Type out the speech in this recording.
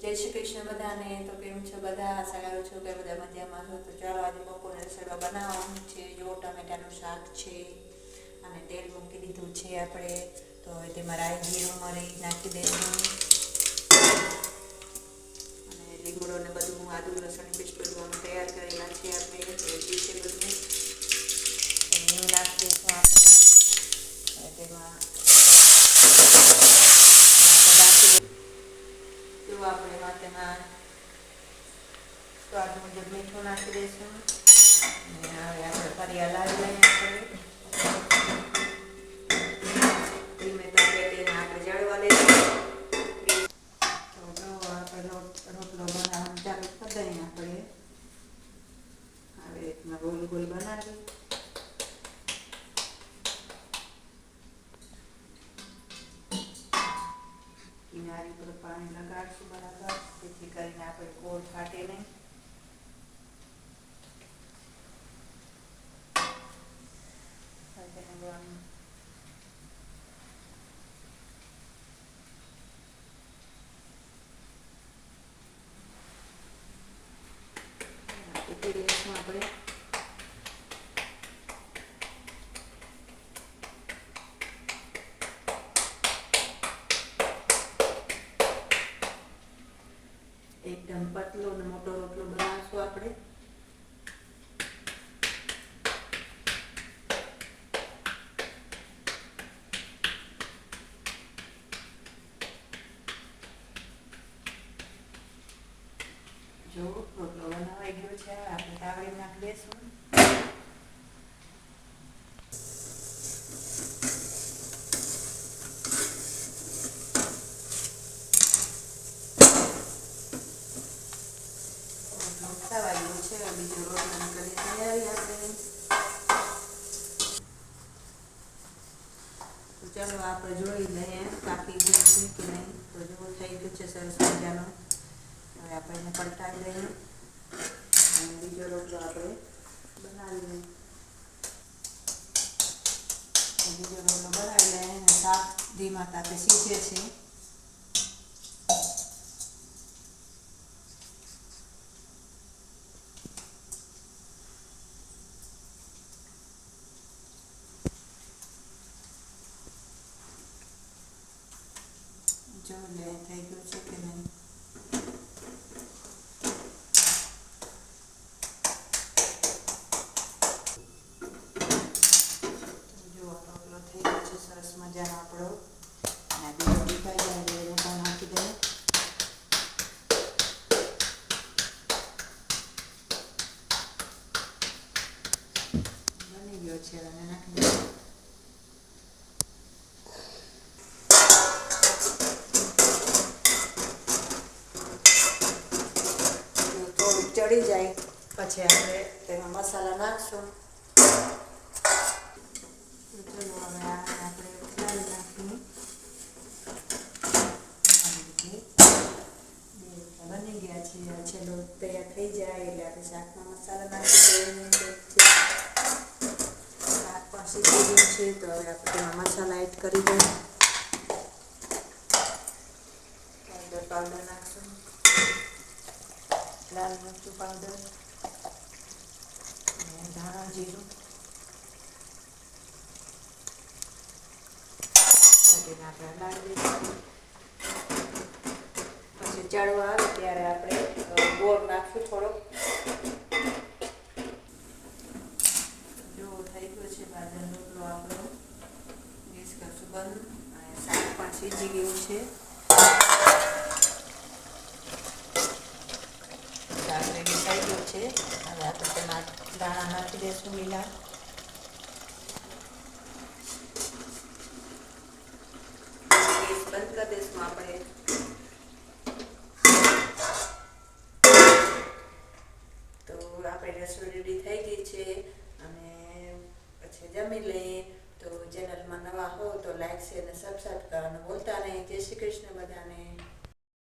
જય શ્રી કૃષ્ણ બધાને. તો કેમ છો બધા? આશા કરું છું કે બધા મજામાં છો. તો ચાલો આજે બપોરે રસોઈ બનાવવાનું છે. જો ટમેટાનું શાક છે અને તેલ મૂકી દીધું છે આપણે. તો હવે તેમાં રાઈ જીરું મરી નાખી દેવું અને લીમડો ને બધું આદુ લસણ પેસ્ટ બધું તૈયાર કરેલા છે આપણે. રેડી છે બધું. એનું નાખી દઈશું આપણે. તેમાં જો આપણે તેમાં સ્વાદ મુજબ મીઠું નાખી દઈશું અને હવે આપણે ફરી હલાવી લઈએ આપણે. ધીમે તાપે તેને આપણે જળવા દઈશું. તો જો આપણે રોટલો બનાવવાનું ચાલુ કરી દઈએ આપણે. આવી રીતના ગોલ ગોલ બનાવી કિનારી પર પાણી લગાડશું બરાબર, જેથી કરીને આપણે ગોળ ફાટે નહીં. ઉકેલી લઈશું આપણે. એકદમ પતલો અને મોટો રોટલો બનાવશું આપણે. જો રોટલો બનાવાઈ ગયો છે, આપણે તાવડી નાખી દઈશું. તવાઈ ગયો છે. બીજો રોટલો કરી તૈયારી આપણે. તો ચાલો આપણે જોઈ લઈએ કાપી ગયું છે કે નહીં. તો જો થઈ ગયું છે સરસ મજાનો. હવે આપણે એને પલટાવી લઈએ અને બીજો રોટલો આપણે બનાવી લઈએ. બીજો રોટલો બનાવી લઈએ અને શાક ધીમા તાપે સીજે છે. જો લે થઈ ગયું છે કે નહીં. જો રોટલો થઈ ગયો છે સરસ મજાનો આપણો. અને બીજો દીખાઈ જાય એટલે એને પણ નાખી દઈએ. બની ગયો છે અને નાખી દઈએ. ચડી જાય પછી આપણે તેમાં મસાલા નાખશું. ચલો હવે આપણે ઉતારી નાખીએ. બની ગયા છે. છેલ્લો તૈયાર થઈ જાય એટલે આપણે શાકમાં મસાલા નાખી દઈએ. શાક પણ શીખી ગયું છે. તો હવે આપણે તેમાં મસાલા એડ કરી દઈએ. હળદર પાવડર નાખશું, લાલ મરચું પાવડર અને ધાણા જીરું. તેને આપણે હલાવી દઈશું. પછી ચડવા આવે ત્યારે આપણે ગોળ નાખશું થોડોક. જો થઈ ગયો છે બાજરનો રોટલો આપણો. ગેસ કરશું બંધ અને શાક પણ સીજી ગયું છે. શાક રેડી થઈ ગયું છે. હવે આપણે તેમાં દાણા નાખી દઈશું લીલા. ગેસ બંધ કરી દઈશું આપણે. તો આપણે રસોઈ રેડી થઈ ગઈ છે અને પછી જમી લઈએ. તો ચેનલમાં નવા હો તો લાઈક શેર અને સબસ્ક્રાઈબ કરવાનું ભૂલતા નહીં. જય શ્રી કૃષ્ણ બધાને.